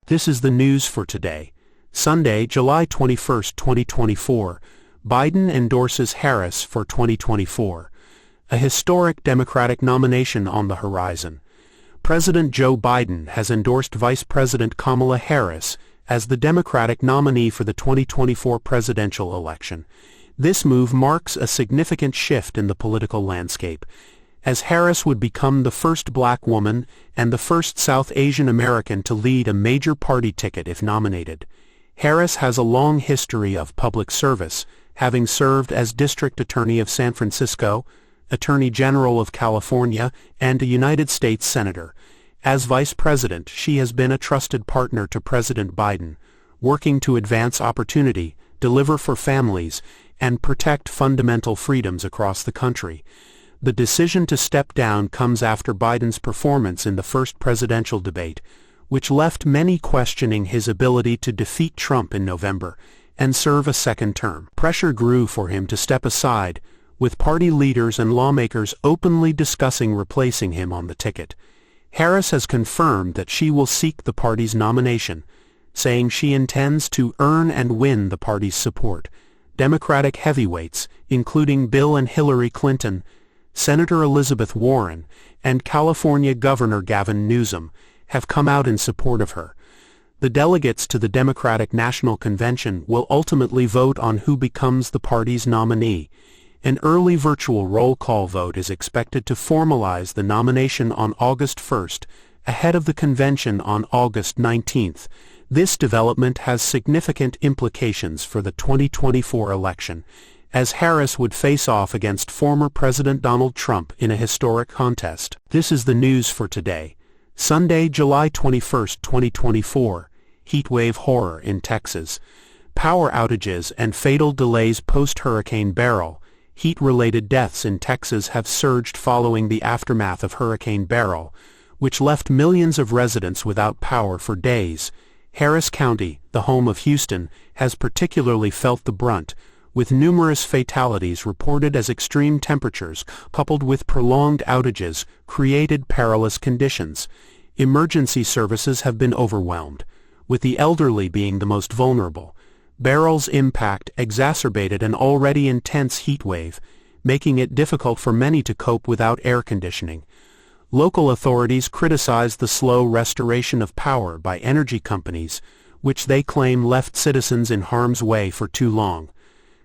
This is the news for today, Sunday, July 21, 2024. Biden endorses Harris for 2024. A historic Democratic nomination on the horizon. President Joe Biden has endorsed Vice President Kamala Harris as the Democratic nominee for the 2024 presidential election. This move marks a significant shift in the political landscape, as Harris would become the first black woman and the first South Asian American to lead a major party ticket if nominated. Harris has a long history of public service, having served as District Attorney of San Francisco, Attorney General of California, and a United States Senator. As Vice President, she has been a trusted partner to President Biden, working to advance opportunity, deliver for families, and protect fundamental freedoms across the country. The decision to step down comes after Biden's performance in the first presidential debate, which left many questioning his ability to defeat Trump in November and serve a second term. Pressure grew for him to step aside, with party leaders and lawmakers openly discussing replacing him on the ticket. Harris has confirmed that she will seek the party's nomination, saying she intends to earn and win the party's support. Democratic heavyweights, including Bill and Hillary Clinton, Senator Elizabeth Warren, and California Governor Gavin Newsom, have come out in support of her. The delegates to the Democratic National Convention will ultimately vote on who becomes the party's nominee. An early virtual roll call vote is expected to formalize the nomination on August 1st, ahead of the convention on August 19th. This development has significant implications for the 2024 election, as Harris would face off against former President Donald Trump in a historic contest. This is the news for today, Sunday, July 21, 2024. Heatwave horror in Texas. Power outages and fatal delays post-Hurricane Beryl. Heat-related deaths in Texas have surged following the aftermath of Hurricane Beryl, which left millions of residents without power for days. Harris County, the home of Houston, has particularly felt the brunt, with numerous fatalities reported as extreme temperatures coupled with prolonged outages created perilous conditions. Emergency services have been overwhelmed, with the elderly being the most vulnerable. Beryl's impact exacerbated an already intense heat wave, making it difficult for many to cope without air conditioning. Local authorities criticize the slow restoration of power by energy companies, which they claim left citizens in harm's way for too long.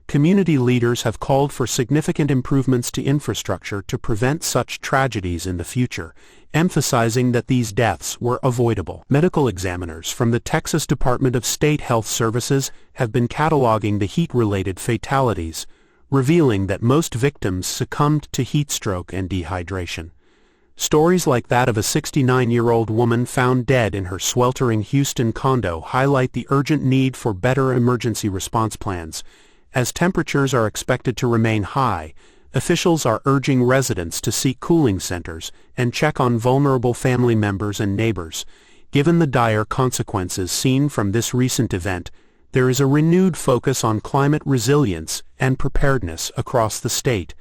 Community leaders have called for significant improvements to infrastructure to prevent such tragedies in the future, emphasizing that these deaths were avoidable. Medical examiners from the Texas Department of State Health Services have been cataloging the heat-related fatalities, revealing that most victims succumbed to heat stroke and dehydration. Stories like that of a 69-year-old woman found dead in her sweltering Houston condo highlight the urgent need for better emergency response plans. As temperatures are expected to remain high, officials are urging residents to seek cooling centers and check on vulnerable family members and neighbors. Given the dire consequences seen from this recent event, there is a renewed focus on climate resilience and preparedness across the state.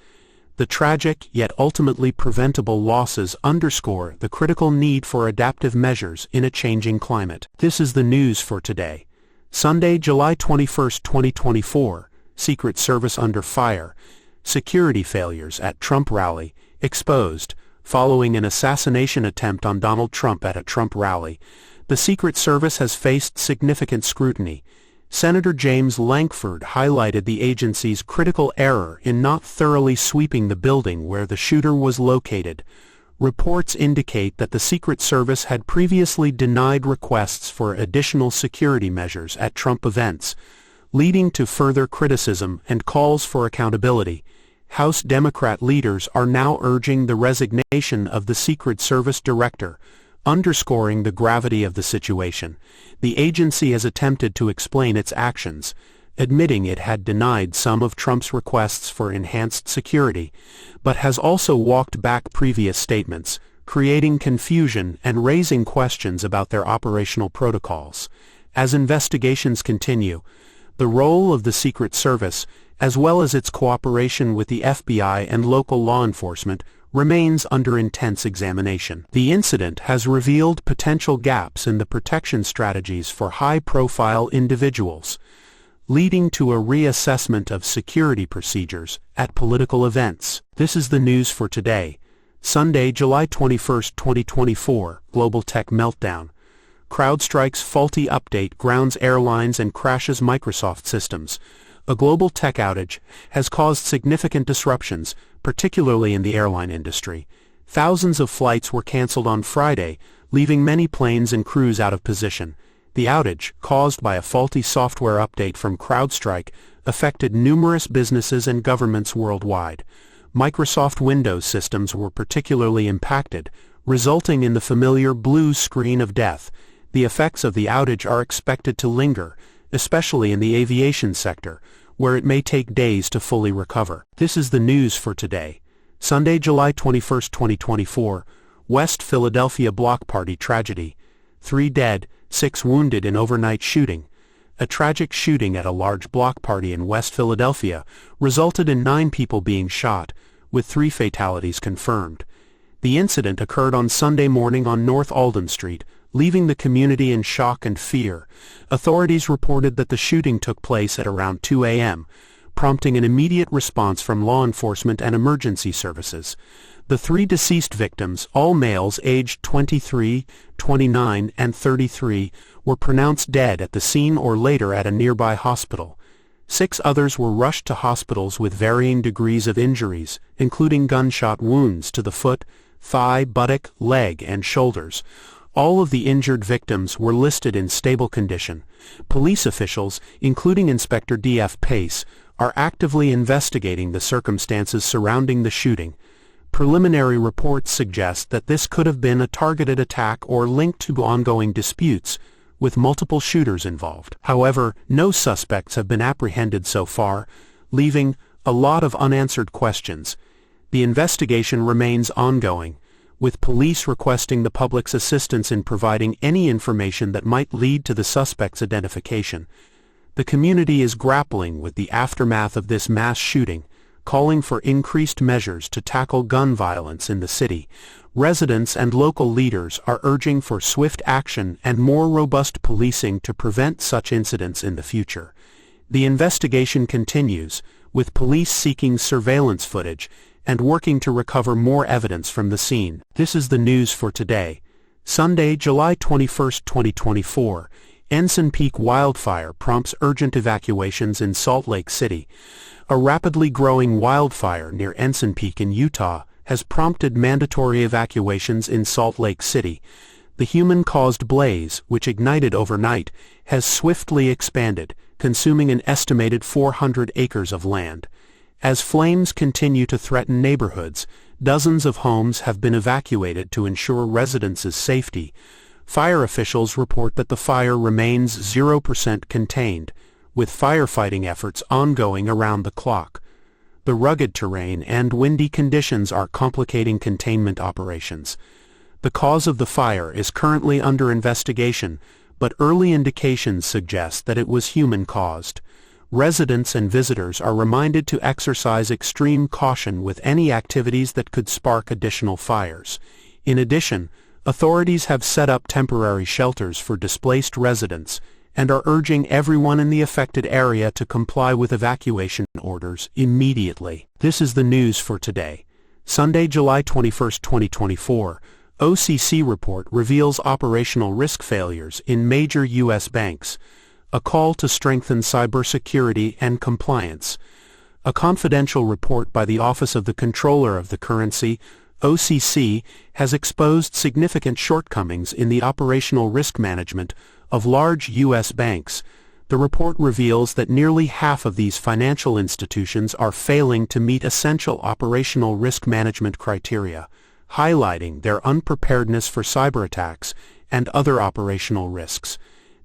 The tragic yet ultimately preventable losses underscore the critical need for adaptive measures in a changing climate. This is the news for today, Sunday, July 21, 2024. Secret Service under fire. Security failures at Trump rally exposed. Following an assassination attempt on Donald Trump at a Trump rally, the Secret Service has faced significant scrutiny. Senator James Lankford highlighted the agency's critical error in not thoroughly sweeping the building where the shooter was located. Reports indicate that the Secret Service had previously denied requests for additional security measures at Trump events, leading to further criticism and calls for accountability. House Democrat leaders are now urging the resignation of the Secret Service director, underscoring the gravity of the situation. The agency has attempted to explain its actions, admitting it had denied some of Trump's requests for enhanced security, but has also walked back previous statements, creating confusion and raising questions about their operational protocols. As investigations continue, the role of the Secret Service, as well as its cooperation with the FBI and local law enforcement, remains under intense examination. The incident has revealed potential gaps in the protection strategies for high-profile individuals, leading to a reassessment of security procedures at political events. This is the news for today, Sunday, July 21, 2024. Global Tech Meltdown. CrowdStrike's faulty update grounds airlines and crashes Microsoft systems. A global tech outage has caused significant disruptions, particularly in the airline industry. Thousands of flights were canceled on Friday, leaving many planes and crews out of position. The outage, caused by a faulty software update from CrowdStrike, affected numerous businesses and governments worldwide. Microsoft Windows systems were particularly impacted, resulting in the familiar blue screen of death. The effects of the outage are expected to linger, especially in the aviation sector, where it may take days to fully recover. This is the news for today, Sunday, July 21, 2024. West Philadelphia block party tragedy. 3 dead, 6 wounded in overnight shooting. A tragic shooting at a large block party in West Philadelphia resulted in 9 people being shot, with 3 fatalities confirmed. The incident occurred on Sunday morning on North Alden Street, leaving the community in shock and fear. Authorities reported that the shooting took place at around 2 a.m., prompting an immediate response from law enforcement and emergency services. The 3 deceased victims, all males aged 23, 29, and 33, were pronounced dead at the scene or later at a nearby hospital. 6 others were rushed to hospitals with varying degrees of injuries, including gunshot wounds to the foot, thigh, buttock, leg, and shoulders. All of the injured victims were listed in stable condition. Police officials, including Inspector D.F. Pace, are actively investigating the circumstances surrounding the shooting. Preliminary reports suggest that this could have been a targeted attack or linked to ongoing disputes, with multiple shooters involved. However, no suspects have been apprehended so far, leaving a lot of unanswered questions. The investigation remains ongoing, with police requesting the public's assistance in providing any information that might lead to the suspect's identification. The community is grappling with the aftermath of this mass shooting, calling for increased measures to tackle gun violence in the city. Residents and local leaders are urging for swift action and more robust policing to prevent such incidents in the future. The investigation continues, with police seeking surveillance footage and working to recover more evidence from the scene. This is the news for today, Sunday, July 21, 2024. Ensign Peak wildfire prompts urgent evacuations in Salt Lake City. A rapidly growing wildfire near Ensign Peak in Utah has prompted mandatory evacuations in Salt Lake City. The human-caused blaze, which ignited overnight, has swiftly expanded, consuming an estimated 400 acres of land. As flames continue to threaten neighborhoods, dozens of homes have been evacuated to ensure residents' safety. Fire officials report that the fire remains 0% contained, with firefighting efforts ongoing around the clock. The rugged terrain and windy conditions are complicating containment operations. The cause of the fire is currently under investigation, but early indications suggest that it was human-caused. Residents and visitors are reminded to exercise extreme caution with any activities that could spark additional fires. In addition, authorities have set up temporary shelters for displaced residents and are urging everyone in the affected area to comply with evacuation orders immediately. This is the news for today, Sunday, July 21, 2024. OCC report reveals operational risk failures in major U.S. banks. A call to strengthen cybersecurity and compliance. A confidential report by the Office of the Comptroller of the Currency, OCC, has exposed significant shortcomings in the operational risk management of large U.S. banks. The report reveals that nearly half of these financial institutions are failing to meet essential operational risk management criteria, highlighting their unpreparedness for cyberattacks and other operational risks.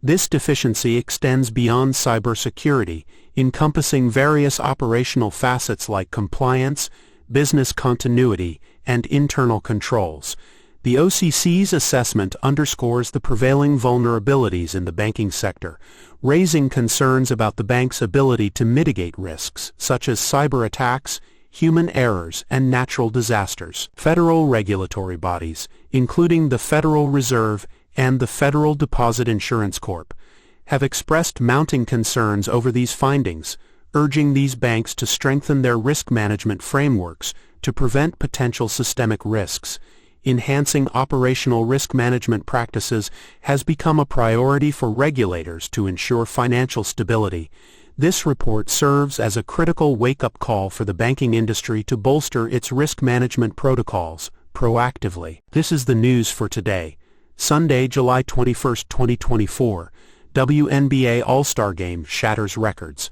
This deficiency extends beyond cybersecurity, encompassing various operational facets like compliance, business continuity, and internal controls. The OCC's assessment underscores the prevailing vulnerabilities in the banking sector, raising concerns about the bank's ability to mitigate risks such as cyber attacks, human errors, and natural disasters. Federal regulatory bodies, including the Federal Reserve and the Federal Deposit Insurance Corp., have expressed mounting concerns over these findings, urging these banks to strengthen their risk management frameworks to prevent potential systemic risks. Enhancing operational risk management practices has become a priority for regulators to ensure financial stability. This report serves as a critical wake-up call for the banking industry to bolster its risk management protocols proactively. This is the news for today, Sunday, July 21, 2024. WNBA All-Star Game shatters records.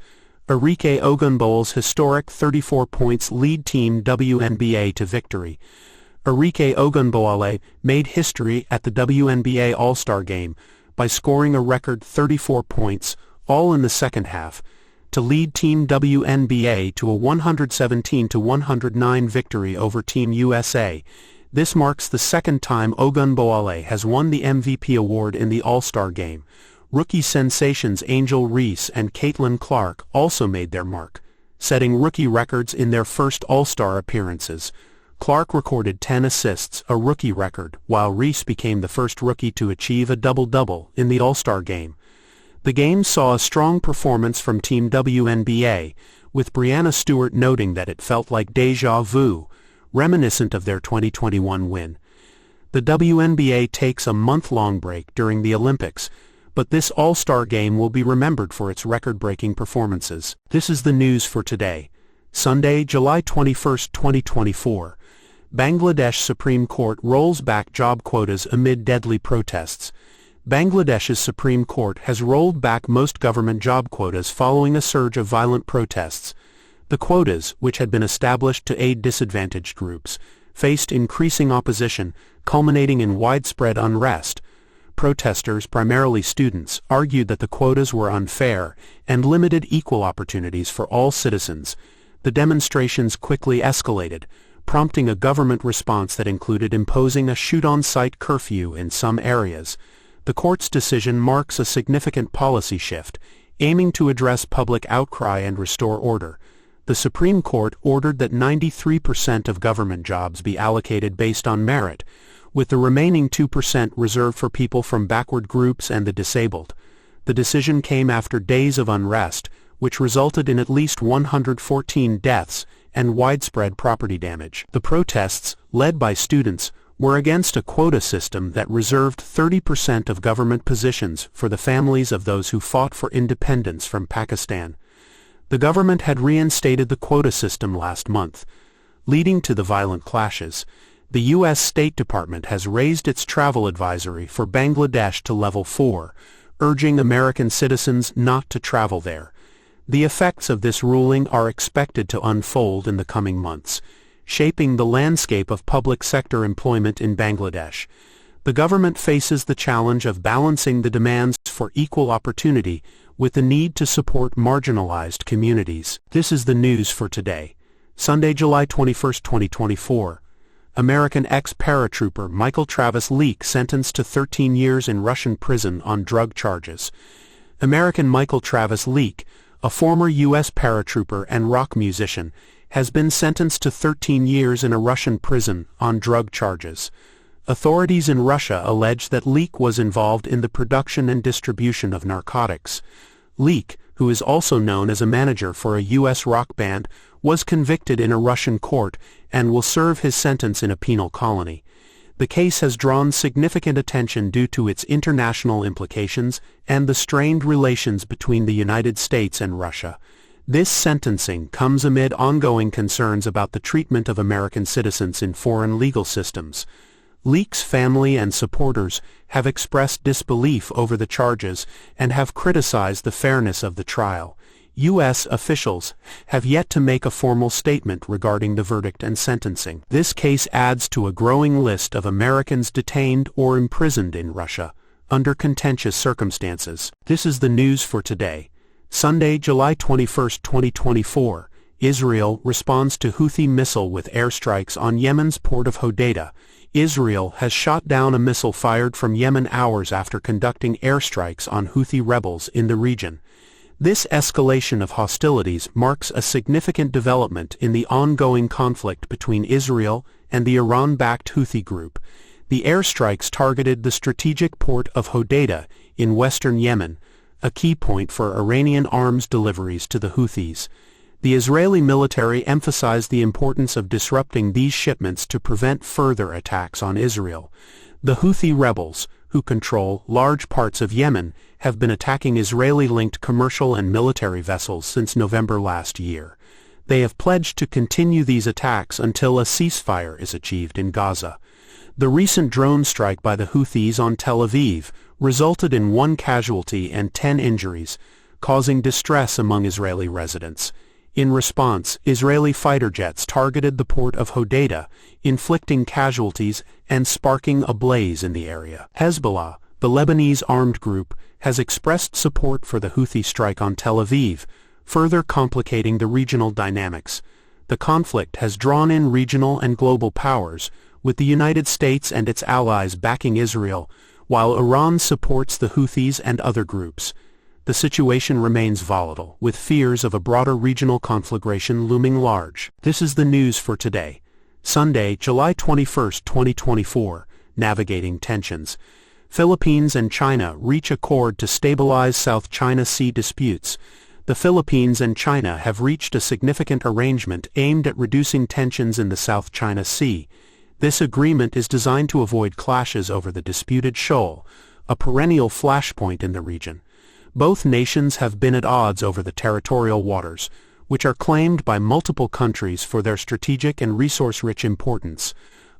Arike Ogunbowale's historic 34 points lead Team WNBA to victory. Arike Ogunbowale made history at the WNBA All-Star Game by scoring a record 34 points, all in the second half, to lead Team WNBA to a 117-109 victory over Team USA. This marks the second time Ogunbowale has won the MVP award in the All-Star Game. Rookie sensations Angel Reese and Caitlin Clark also made their mark, setting rookie records in their first All-Star appearances. Clark recorded 10 assists, a rookie record, while Reese became the first rookie to achieve a double-double in the All-Star Game. The game saw a strong performance from Team WNBA, with Breanna Stewart noting that it felt like déjà vu, reminiscent of their 2021 win. The WNBA takes a month-long break during the Olympics, but this All-Star Game will be remembered for its record-breaking performances. This is the news for today, Sunday, July 21, 2024. Bangladesh Supreme Court rolls back job quotas amid deadly protests. Bangladesh's Supreme Court has rolled back most government job quotas following a surge of violent protests. The quotas, which had been established to aid disadvantaged groups, faced increasing opposition, culminating in widespread unrest. Protesters, primarily students, argued that the quotas were unfair and limited equal opportunities for all citizens. The demonstrations quickly escalated, prompting a government response that included imposing a shoot-on-sight curfew in some areas. The court's decision marks a significant policy shift, aiming to address public outcry and restore order. The Supreme Court ordered that 93% of government jobs be allocated based on merit, with the remaining 2% reserved for people from backward groups and the disabled. The decision came after days of unrest, which resulted in at least 114 deaths and widespread property damage. The protests, led by students, were against a quota system that reserved 30% of government positions for the families of those who fought for independence from Pakistan. The government had reinstated the quota system last month, leading to the violent clashes. The U.S. State Department has raised its travel advisory for Bangladesh to level 4, urging American citizens not to travel there. The effects of this ruling are expected to unfold in the coming months, shaping the landscape of public sector employment in Bangladesh. The government faces the challenge of balancing the demands for equal opportunity with the need to support marginalized communities. This is the news for today, Sunday, July 21, 2024. American ex-paratrooper Michael Travis Leak sentenced to 13 years in Russian prison on drug charges. American Michael Travis Leak, a former U.S. paratrooper and rock musician, has been sentenced to 13 years in a Russian prison on drug charges. Authorities in Russia allege that Leak was involved in the production and distribution of narcotics. Leak, who is also known as a manager for a U.S. rock band, was convicted in a Russian court and will serve his sentence in a penal colony. The case has drawn significant attention due to its international implications and the strained relations between the United States and Russia. This sentencing comes amid ongoing concerns about the treatment of American citizens in foreign legal systems. Leak's family and supporters have expressed disbelief over the charges and have criticized the fairness of the trial. U.S. officials have yet to make a formal statement regarding the verdict and sentencing. This case adds to a growing list of Americans detained or imprisoned in Russia under contentious circumstances. This is the news for today, Sunday, July 21, 2024. Israel responds to Houthi missile with airstrikes on Yemen's port of Hodeidah. Israel has shot down a missile fired from Yemen hours after conducting airstrikes on Houthi rebels in the region. This escalation of hostilities marks a significant development in the ongoing conflict between Israel and the Iran-backed Houthi group. The airstrikes targeted the strategic port of Hodeidah in western Yemen, a key point for Iranian arms deliveries to the Houthis. The Israeli military emphasized the importance of disrupting these shipments to prevent further attacks on Israel. The Houthi rebels, who control large parts of Yemen, have been attacking Israeli-linked commercial and military vessels since November last year. They have pledged to continue these attacks until a ceasefire is achieved in Gaza. The recent drone strike by the Houthis on Tel Aviv resulted in 1 casualty and 10 injuries, causing distress among Israeli residents. In response, Israeli fighter jets targeted the port of Hodeidah, inflicting casualties and sparking a blaze in the area. Hezbollah, the Lebanese armed group, has expressed support for the Houthi strike on Tel Aviv, further complicating the regional dynamics. The conflict has drawn in regional and global powers, with the United States and its allies backing Israel, while Iran supports the Houthis and other groups. The situation remains volatile, with fears of a broader regional conflagration looming large. This is the news for today, Sunday, July 21, 2024. Navigating tensions. Philippines and China reach accord to stabilize South China Sea disputes. The Philippines and China have reached a significant arrangement aimed at reducing tensions in the South China Sea. This agreement is designed to avoid clashes over the disputed shoal, a perennial flashpoint in the region. Both nations have been at odds over the territorial waters, which are claimed by multiple countries for their strategic and resource-rich importance.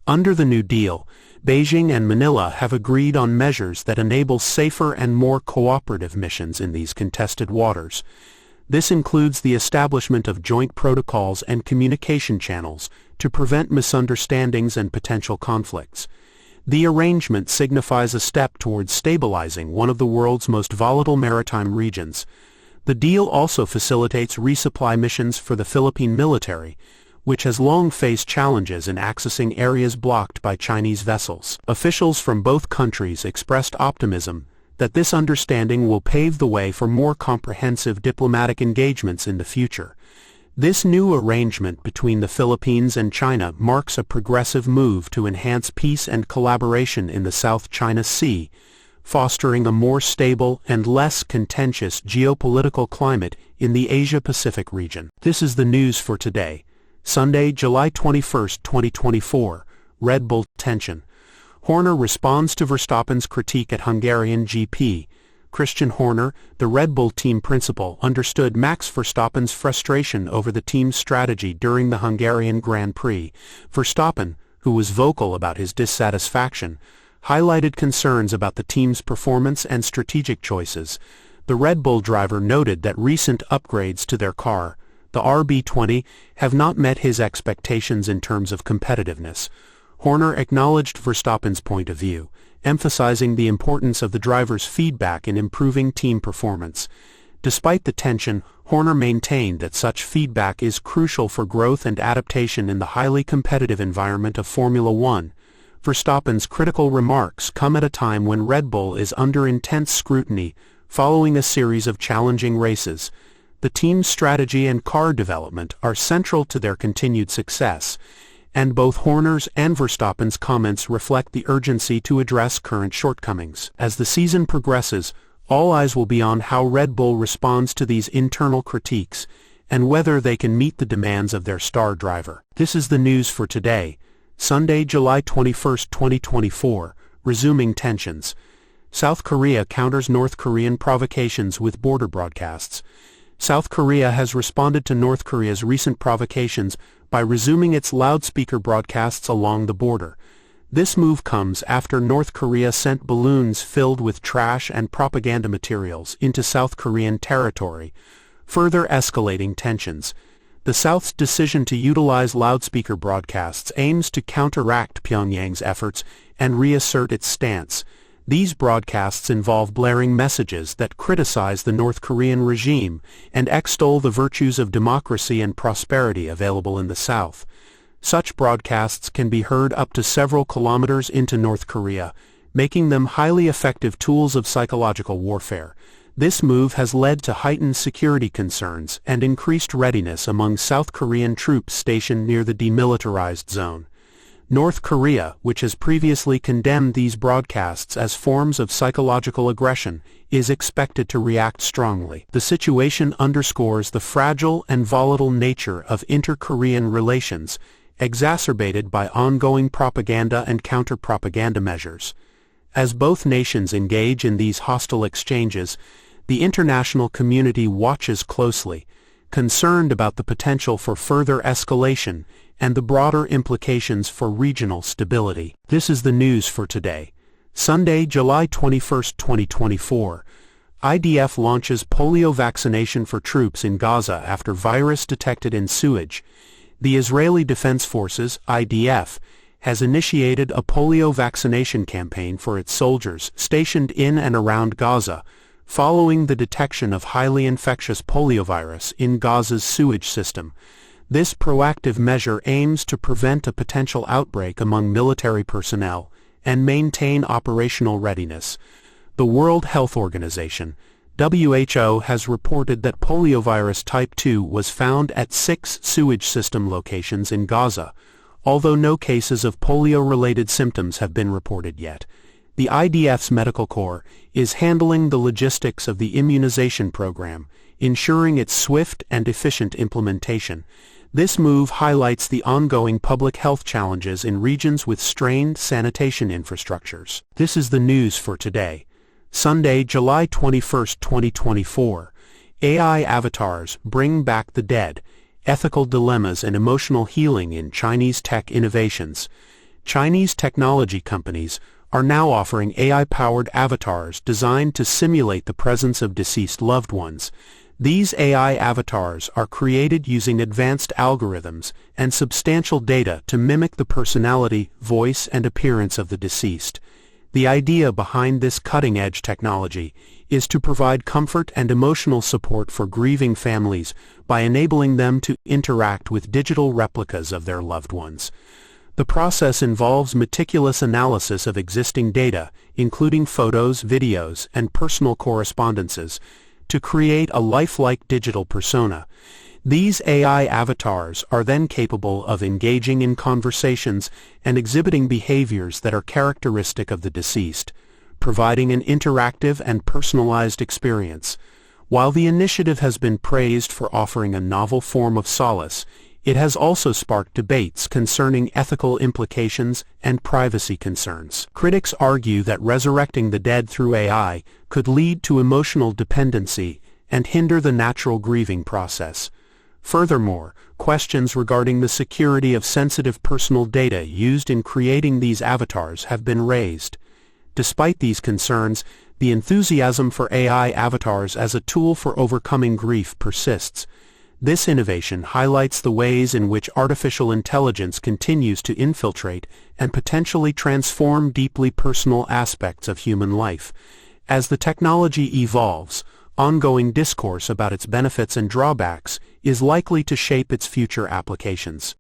Under the New Deal, Beijing and Manila have agreed on measures that enable safer and more cooperative missions in these contested waters. This includes the establishment of joint protocols and communication channels to prevent misunderstandings and potential conflicts. The arrangement signifies a step towards stabilizing one of the world's most volatile maritime regions. The deal also facilitates resupply missions for the Philippine military, which has long faced challenges in accessing areas blocked by Chinese vessels. Officials from both countries expressed optimism that this understanding will pave the way for more comprehensive diplomatic engagements in the future. This new arrangement between the Philippines and China marks a progressive move to enhance peace and collaboration in the South China Sea, fostering a more stable and less contentious geopolitical climate in the Asia-Pacific region. This is the news for today, Sunday, July 21, 2024. Red Bull tension. Horner responds to Verstappen's critique at Hungarian GP. Christian Horner, the Red Bull team principal, understood Max Verstappen's frustration over the team's strategy during the Hungarian Grand Prix. Verstappen, who was vocal about his dissatisfaction, highlighted concerns about the team's performance and strategic choices. The Red Bull driver noted that recent upgrades to their car, the RB20, have not met his expectations in terms of competitiveness. Horner acknowledged Verstappen's point of view, emphasizing the importance of the driver's feedback in improving team performance. Despite the tension, Horner maintained that such feedback is crucial for growth and adaptation in the highly competitive environment of Formula One. Verstappen's critical remarks come at a time when Red Bull is under intense scrutiny following a series of challenging races. The team's strategy and car development are central to their continued success, and both Horner's and Verstappen's comments reflect the urgency to address current shortcomings. As the season progresses, all eyes will be on how Red Bull responds to these internal critiques and whether they can meet the demands of their star driver. This is the news for today, Sunday, July 21, 2024. Resuming tensions. South Korea counters North Korean provocations with border broadcasts. South Korea has responded to North Korea's recent provocations by resuming its loudspeaker broadcasts along the border. This move comes after North Korea sent balloons filled with trash and propaganda materials into South Korean territory, further escalating tensions. The South's decision to utilize loudspeaker broadcasts aims to counteract Pyongyang's efforts and reassert its stance. These broadcasts involve blaring messages that criticize the North Korean regime and extol the virtues of democracy and prosperity available in the South. Such broadcasts can be heard up to several kilometers into North Korea, making them highly effective tools of psychological warfare. This move has led to heightened security concerns and increased readiness among South Korean troops stationed near the demilitarized zone. North Korea, which has previously condemned these broadcasts as forms of psychological aggression, is expected to react strongly. The situation underscores the fragile and volatile nature of inter-Korean relations, exacerbated by ongoing propaganda and counter-propaganda measures. As both nations engage in these hostile exchanges, the international community watches closely, concerned about the potential for further escalation and the broader implications for regional stability. This is the news for today, Sunday, July 21, 2024. IDF launches polio vaccination for troops in Gaza after virus detected in sewage. The Israeli Defense Forces, IDF, has initiated a polio vaccination campaign for its soldiers stationed in and around Gaza, following the detection of highly infectious poliovirus in Gaza's sewage system. This proactive measure aims to prevent a potential outbreak among military personnel and maintain operational readiness. The World Health Organization, WHO, has reported that poliovirus type 2 was found at 6 sewage system locations in Gaza, although no cases of polio-related symptoms have been reported yet. The IDF's Medical Corps is handling the logistics of the immunization program, ensuring its swift and efficient implementation. This move highlights the ongoing public health challenges in regions with strained sanitation infrastructures. This is the news for today, Sunday, July 21, 2024. AI avatars bring back the dead, ethical dilemmas and emotional healing in Chinese tech innovations. Chinese technology companies are now offering AI-powered avatars designed to simulate the presence of deceased loved ones. These AI avatars are created using advanced algorithms and substantial data to mimic the personality, voice, and appearance of the deceased. The idea behind this cutting-edge technology is to provide comfort and emotional support for grieving families by enabling them to interact with digital replicas of their loved ones. The process involves meticulous analysis of existing data, including photos, videos, and personal correspondences, to create a lifelike digital persona. These AI avatars are then capable of engaging in conversations and exhibiting behaviors that are characteristic of the deceased, providing an interactive and personalized experience. While the initiative has been praised for offering a novel form of solace, it has also sparked debates concerning ethical implications and privacy concerns. Critics argue that resurrecting the dead through AI could lead to emotional dependency and hinder the natural grieving process. Furthermore, questions regarding the security of sensitive personal data used in creating these avatars have been raised. Despite these concerns, the enthusiasm for AI avatars as a tool for overcoming grief persists. This innovation highlights the ways in which artificial intelligence continues to infiltrate and potentially transform deeply personal aspects of human life. As the technology evolves, ongoing discourse about its benefits and drawbacks is likely to shape its future applications.